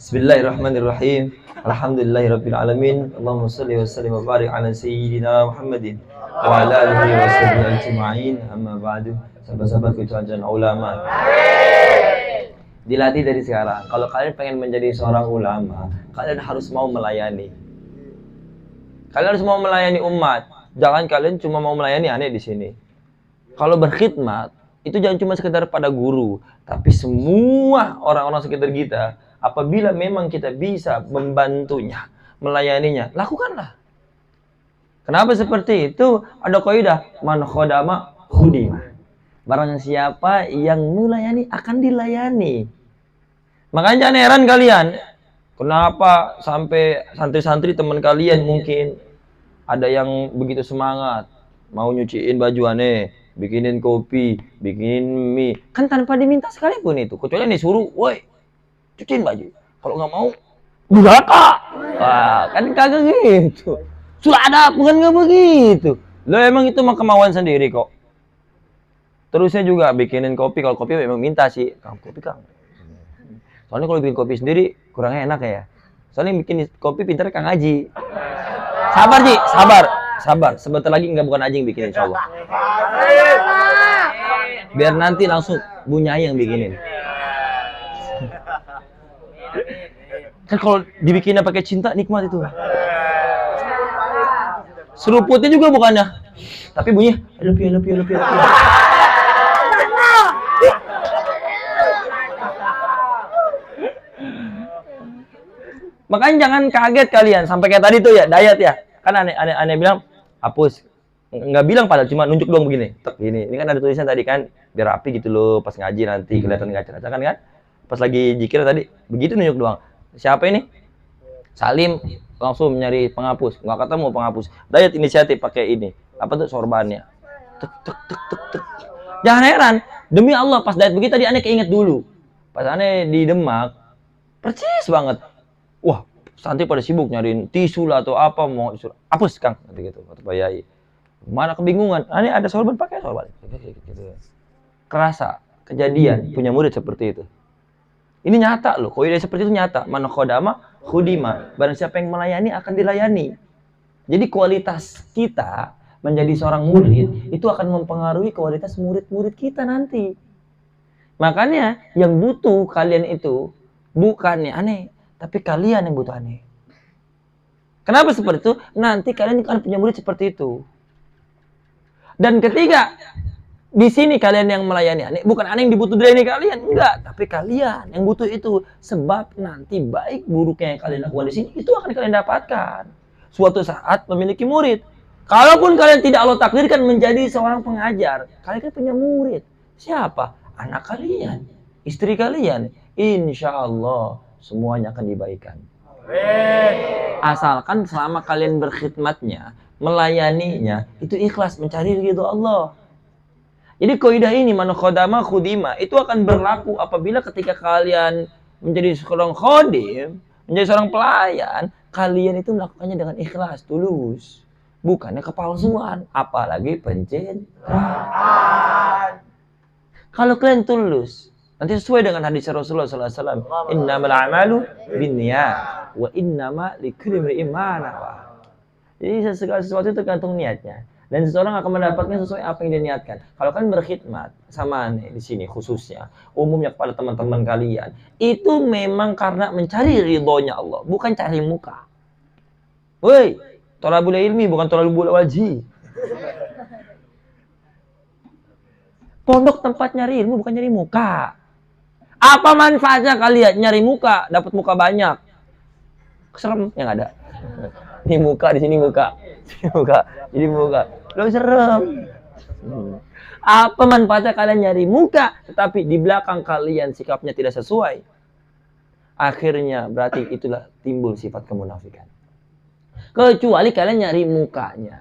Bismillahirrahmanirrahim. Alhamdulillahirabbil alamin. Allahumma shalli wa sallim wa barik ala sayyidina Muhammadin wa ala alihi wa sahbihi ajma'in. Amma ba'du. Sahabat-sahabatku tuan-tuan ulama. Dilatih dari sekarang. Kalau kalian pengen menjadi seorang ulama, kalian harus mau melayani. Kalian harus mau melayani umat. Jangan kalian cuma mau melayani aneh di sini. Kalau berkhidmat, itu jangan cuma sekedar pada guru, tapi semua orang-orang sekitar kita. Apabila memang kita bisa membantunya, melayaninya, lakukanlah. Kenapa seperti itu? Ada kaidah, man khodama khudima. Barang siapa yang melayani akan dilayani. Makanya jangan heran kalian, kenapa sampai santri-santri teman kalian mungkin ada yang begitu semangat mau nyuciin baju aneh, bikinin kopi, bikinin mie, kan tanpa diminta sekalipun itu, kecuali disuruh, woi cuciin baju. Kalau nggak mau, durhaka. Wah, kan kagak gitu. Sudah ada, bukan nggak begitu. Lo emang itu mah kemauan sendiri kok. Terusnya juga bikinin kopi. Kalau kopi memang minta sih, kang kopi kang. Soalnya kalau bikin kopi sendiri kurang enak ya. Soalnya bikin kopi pintar Kang Haji. Sabar Ji, sabar. Sebentar lagi nggak bukan Haji yang bikin insya Allah. Biar nanti langsung Bu Nyai yang bikinin. Kan kalau dibikinnya pakai cinta nikmat itu. Seruputnya juga bukannya, tapi bunyi lebih. Makanya jangan kaget kalian sampai kayak tadi tuh ya diet ya. Kan aneh bilang hapus. Nggak bilang padahal cuma nunjuk doang begini. Tek gini. Ini kan ada tulisan tadi kan biar rapi gitu loh pas ngaji nanti kelihatan ngacak-ngacakan kan. Pas lagi zikir tadi begitu nunjuk doang. Siapa ini? Salim langsung nyari penghapus. Nggak ketemu penghapus. Diet inisiatif pakai ini. Apa tuh sorbannya? Tek. Jangan heran. Demi Allah pas diet begitu tadi aneh keinget dulu. Pas aneh di Demak persis banget. Wah, santri pada sibuk nyariin tisu lah atau apa mau hapus Kang gitu kata Pak Yai. Mana kebingungan. Aneh ada sorban pakai sorban. Gitu. Kerasa kejadian punya murid seperti itu. Ini nyata loh, kaidah seperti itu nyata. Man khodama khudima. Barang siapa yang melayani akan dilayani. Jadi kualitas kita menjadi seorang murid itu akan mempengaruhi kualitas murid-murid kita nanti. Makanya yang butuh kalian itu bukannya aneh, tapi kalian yang butuh aneh. Kenapa seperti itu? Nanti kalian akan punya murid seperti itu. Dan ketiga, di sini kalian yang melayani aneh, bukan aneh yang dibutuh dari kalian, enggak, tapi kalian yang butuh itu. Sebab nanti baik buruknya yang kalian lakukan di sini itu akan kalian dapatkan suatu saat memiliki murid. Kalaupun kalian tidak Allah takdirkan menjadi seorang pengajar, kalian kan punya murid. Siapa? Anak kalian, istri kalian. Insya Allah semuanya akan dibaikan. Asalkan selama kalian berkhidmatnya, melayaninya, itu ikhlas mencari ridho Allah. Jadi kaidah ini man khodama khudima itu akan berlaku apabila ketika kalian menjadi seorang khodim, menjadi seorang pelayan, kalian itu melakukannya dengan ikhlas, tulus, bukannya kepalsuan, apalagi pencitraan. Kalau kalian tulus, nanti sesuai dengan hadis Rasulullah SAW, innamal a'malu binniyat wa innama likulli imri'in ma nawa. Jadi segala sesuatu itu tergantung niatnya. Dan seseorang akan mendapatkan sesuai apa yang dia niatkan. Kalau kalian berkhidmat sama aneh di sini khususnya, umumnya kepada teman-teman kalian, itu memang karena mencari ridhonya Allah, bukan cari muka. Woi, thalabul ilmi bukan thalabul wajhi. Pondok tempat nyari ilmu bukan nyari muka. Apa manfaatnya kalian nyari muka, dapat muka banyak? Serem yang ada. Ini muka di sini muka. Jadi muka. Lo serem. Apa manfaatnya kalian nyari muka, tetapi di belakang kalian sikapnya tidak sesuai? Akhirnya berarti itulah timbul sifat kemunafikan. Kecuali kalian nyari mukanya,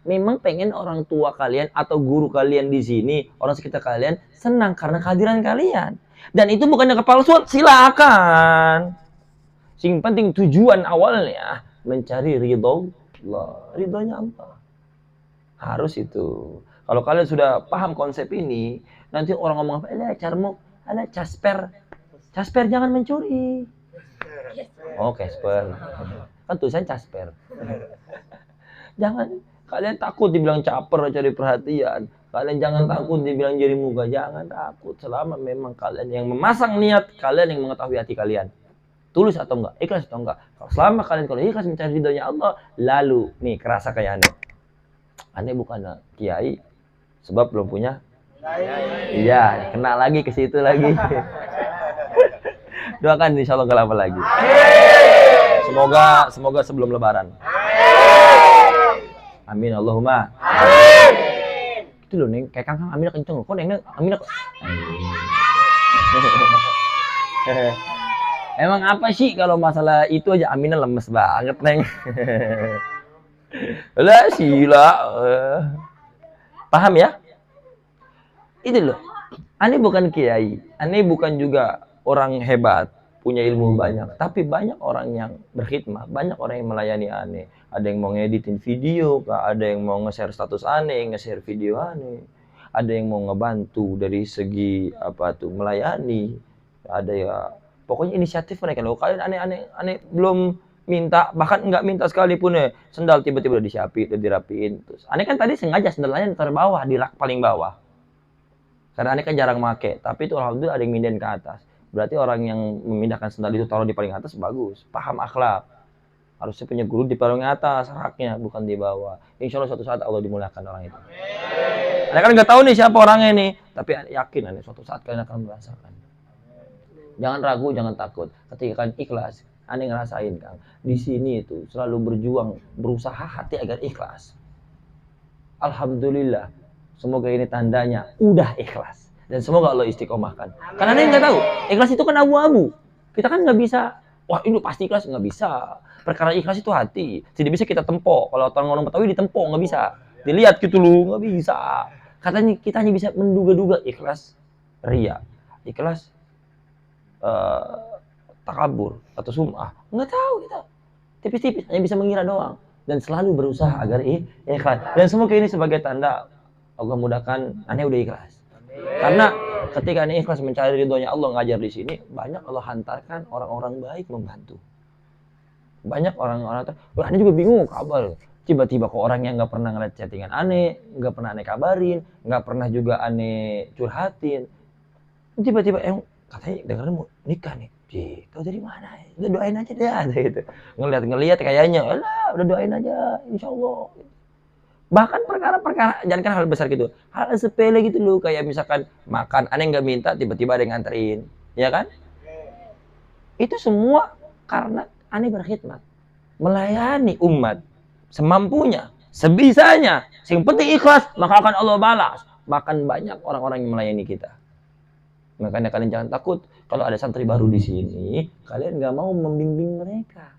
memang pengen orang tua kalian atau guru kalian di sini, orang sekitar kalian senang karena kehadiran kalian. Dan itu bukannya kepalsuan, silakan. Yang penting tujuan awalnya mencari ridho Allah, ridhonya Allah. Harus itu. Kalau kalian sudah paham konsep ini, nanti orang ngomong apa? Carmuk, ada casper. Casper jangan mencuri. Oh, Casper. Kan tulisan Casper. Jangan kalian takut dibilang caper cari perhatian. Kalian jangan takut dibilang jadi muka. Jangan takut selama memang kalian yang memasang niat, kalian yang mengetahui hati kalian. Tulus atau enggak, ikhlas atau enggak. Selama kalian kalau ikhlas mencari ridhonya Allah, lalu nih kerasa kayak aneh. Aneh bukan kiai sebab belum punya. Iya, kena lagi ke situ lagi. Doakan insya Allah gak lama lagi. Semoga sebelum Lebaran. Amin Allahumma. Amin. Itu loh Neng, kayak Kang Amin kenceng. Kok Neng Amin kok. Emang apa sih kalau masalah itu aja Aminnya lemes banget Neng. Lah sila. Paham ya? Itu loh. Aneh bukan kiai, aneh bukan juga orang hebat, punya ilmu banyak, tapi banyak orang yang berkhidmat, banyak orang yang melayani aneh. Ada yang mau ngeditin video, ada yang mau nge-share status aneh, nge-share video aneh. Ada yang mau ngebantu dari segi apa tuh melayani. Ada ya pokoknya inisiatif mereka loh. Kalian aneh belum minta, bahkan nggak minta sekalipun ya. Sendal tiba-tiba udah disiapin, udah dirapiin. Terus aneh kan tadi sengaja sendalnya taruh bawah, di rak paling bawah. Karena aneh kan jarang make, tapi itu alhamdulillah ada yang mindahin ke atas. Berarti orang yang memindahkan sendal itu taruh di paling atas bagus, paham akhlak. Harusnya punya guru di paling atas raknya, bukan di bawah. Insya Allah suatu saat Allah dimuliakan orang itu. Aneh kan nggak tahu nih siapa orangnya nih, tapi aneh yakin aneh suatu saat kalian akan merasakan. Jangan ragu, jangan takut. Ketika kalian ikhlas, aneh ngerasain Kang. Di sini itu selalu berjuang, berusaha hati agar ikhlas. Alhamdulillah. Semoga ini tandanya udah ikhlas. Dan semoga Allah istiqomahkan. Karena aneh nggak tahu, ikhlas itu kan abu-abu. Kita kan nggak bisa, wah ini pasti ikhlas, nggak bisa. Perkara ikhlas itu hati. Tidak bisa kita tempo. Kalau orang Betawi ditempo, nggak bisa. Dilihat gitu loh, nggak bisa. Katanya kita hanya bisa menduga-duga ikhlas ria, ikhlas takabur atau sum'ah. Nggak tahu kita. Tipis-tipis, hanya bisa mengira doang. Dan selalu berusaha agar ikhlas. Dan semoga ini sebagai tanda Allah mudahkan aneh udah ikhlas. Karena ketika aneh ikhlas mencari ridhonya Allah ngajar di sini, banyak Allah hantarkan orang-orang baik membantu. Banyak orang-orang, wah aneh juga bingung kabar. Tiba-tiba kok orang yang nggak pernah ngeliat chattingan aneh, nggak pernah aneh kabarin, nggak pernah juga aneh curhatin. Tiba-tiba katanya dengarnya mau nikah nih. Tahu dari mana? Udah doain aja deh, gitu. Ngeliat kayaknya, udah doain aja, insya Allah. Bahkan perkara-perkara, jangan kan hal besar gitu, hal sepele gitu loh, kayak misalkan makan, aneh nggak minta, tiba-tiba ada yang nganterin, ya kan? Itu semua karena aneh berkhidmat, melayani umat semampunya, sebisanya, yang penting ikhlas, maka akan Allah balas. Bahkan banyak orang-orang yang melayani kita. Makanya kalian jangan takut kalau ada santri baru di sini, kalian nggak mau membimbing mereka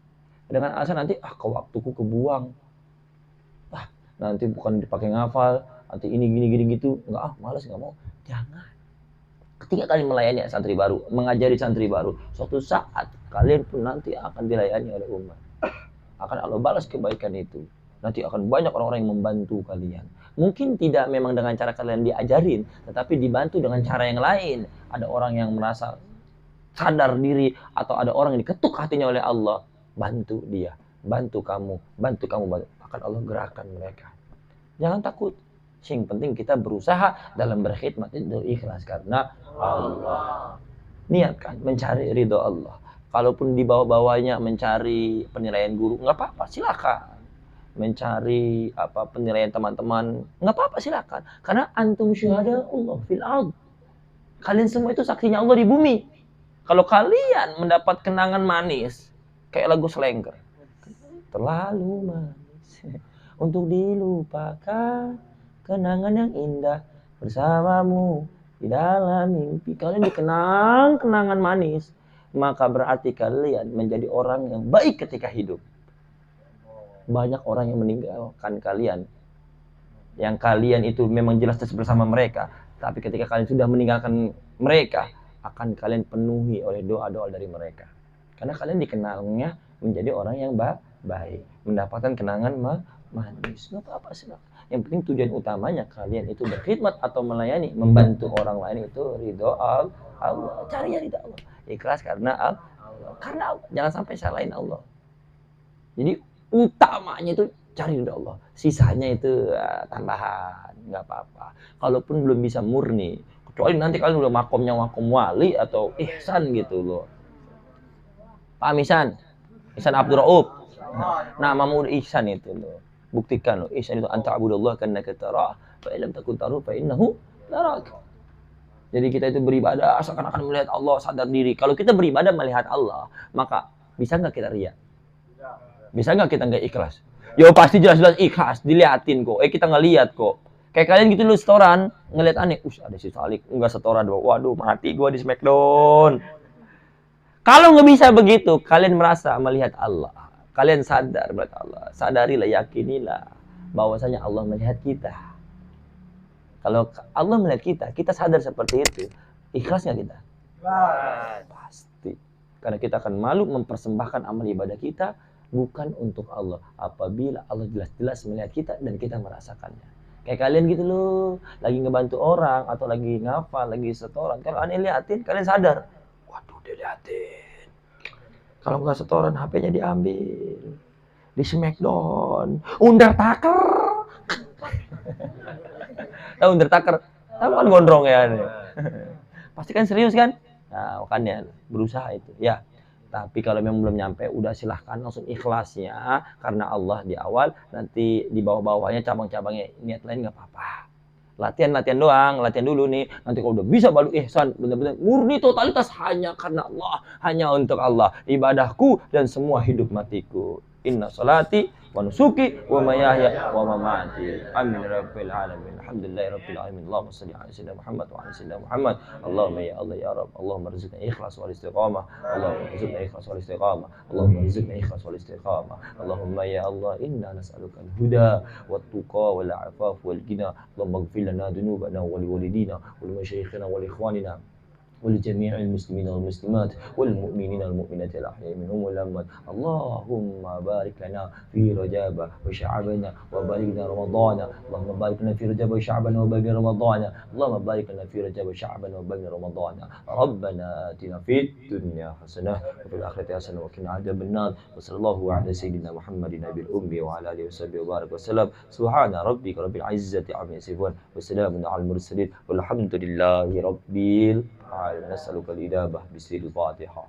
dengan alasan nanti waktuku kebuang. Nanti bukan dipakai ngafal, nanti ini gini gitu, malas nggak mau. Jangan. Ketika kalian melayani santri baru, mengajari santri baru, suatu saat kalian pun nanti akan dilayani oleh umat. Akan Allah balas kebaikan itu. Nanti akan banyak orang-orang yang membantu kalian. Mungkin tidak memang dengan cara kalian diajarin, tetapi dibantu dengan cara yang lain. Ada orang yang merasa sadar diri, atau ada orang yang diketuk hatinya oleh Allah, bantu dia, bantu kamu. Akan Allah gerakan mereka. Jangan takut. Yang penting kita berusaha dalam berkhidmat itu ikhlas karena Allah. Niatkan mencari ridho Allah. Kalaupun di bawah-bawahnya mencari penilaian guru, nggak apa-apa, silakan. Mencari penilaian teman-teman, nggak apa-apa, silakan. Karena antum syuhada Allah fil ard. Kalian semua itu saksinya Allah di bumi. Kalau kalian mendapat kenangan manis, kayak lagu Slengker, terlalu manis untuk dilupakan, kenangan yang indah bersamamu di dalam mimpi. Kalian dikenang kenangan manis, maka berarti kalian menjadi orang yang baik ketika hidup. Banyak orang yang meninggalkan kalian, yang kalian itu memang jelas bersama mereka, tapi ketika kalian sudah meninggalkan mereka, akan kalian penuhi oleh doa-doa dari mereka. Karena kalian dikenalnya menjadi orang yang baik, mendapatkan kenangan manis. Nggak apa-apa sih. Yang penting tujuan utamanya kalian itu berkhidmat atau melayani, membantu orang lain, itu ridho Allah. Cari ridho Allah. Ikhlas karena Allah. Karena Allah. Jangan sampai salahin Allah. Jadi utamanya itu cari ridha Allah. Sisanya itu tambahan, nggak apa-apa. Kalaupun belum bisa murni, kecuali nanti kalian udah makomnya makom wali atau ihsan gitu loh. Pak Ihsan? Ihsan Abdul Rauf. Namamu udah ihsan itu loh. Buktikan loh, ihsan itu anta abudullah kannaka tarah, fa illam takun tarahu fa innahu yarak. Jadi kita itu beribadah seakan-akan melihat Allah, sadar diri. Kalau kita beribadah melihat Allah, maka bisa nggak kita riya? Bisa nggak kita nggak ikhlas? Yo pasti jelas-jelas ikhlas, diliatin kok. Kita ngeliat kok. Kayak kalian gitu lu setoran, ngeliat aneh. Ada si Salik, enggak setoran. Waduh, mati gua di Smackdown. Kalau nggak bisa begitu, kalian merasa melihat Allah. Kalian sadar melihat Allah. Sadarilah, yakinilah bahwasanya Allah melihat kita. Kalau Allah melihat kita, kita sadar seperti itu. Ikhlas nggak kita? Pasti. Karena kita akan malu mempersembahkan amal ibadah kita bukan untuk Allah. Apabila Allah jelas-jelas melihat kita dan kita merasakannya. Kayak kalian gitu loh, lagi ngebantu orang atau lagi ngafal, lagi setoran. Kalau aneh liatin, kalian sadar. Waduh, dia liatin. Kalau nggak setoran, HP-nya diambil. Di Smackdown. Undertaker. Tahu Undertaker? Tahu kan gondrong ya? Pasti kan serius kan? Nah, makanya berusaha itu. Ya. Tapi kalau memang belum nyampe, udah silahkan langsung ikhlasnya. Karena Allah di awal, nanti di bawah-bawahnya cabang-cabangnya niat lain nggak apa-apa. Latihan doang, latihan dulu nih. Nanti kalau udah bisa baru ihsan, benar-benar murni totalitas hanya karena Allah, hanya untuk Allah. Ibadahku dan semua hidup matiku. Inna salati wa nusuki wa mayahya wa mamati. Amin rabbil alamin. Alhamdulillahi rabbil alamin. Allahumma shalli ala sayyidina Muhammad wa ala sayyidina Muhammad. Allahumma ya Allah ya Rabb. Allahumma rizqna ikhlas wal istiqamah. Allahumma rizqna ikhlas wal istiqamah. Allahumma rizqna ikhlas wal istiqamah. Allahumma ya Allah inna nas'aluka al-huda wat tuqa wal afaf wal ghina. Allahumma ighfir lana dhunubana wa liwalidina wa limashayikhina wa liikhwanina ولجميع المسلمين والمسلمات والمؤمنين والمؤمنات الأحياء منهم والأموات. اللهم بارك لنا في رجب وشعبان وبارك لنا رمضان. اللهم بارك لنا في رجب وشعبان وبارك لنا رمضان. اللهم بارك لنا في رجب وشعبان وبارك لنا رمضان. ربنا آتنا في الدنيا حسنة وفي الآخرة حسنة وقنا عذاب النار. وصلى الله على سيدنا محمد النبي الأمي وعلى آله وصحبه وبارك وسلم. سبحان ربك رب العزة عما يصفون وسلام على المرسلين والحمد لله رب نسألك الإجابة بسر الفاتحة.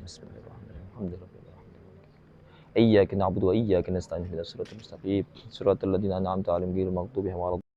بسم الله الرحمن الرحيم. الحمد لله. إياك نعبد وإياك نستعين اهدنا الصراط المستقيم صراط الذين أنعمت عليهم غير المغضوب عليهم ولا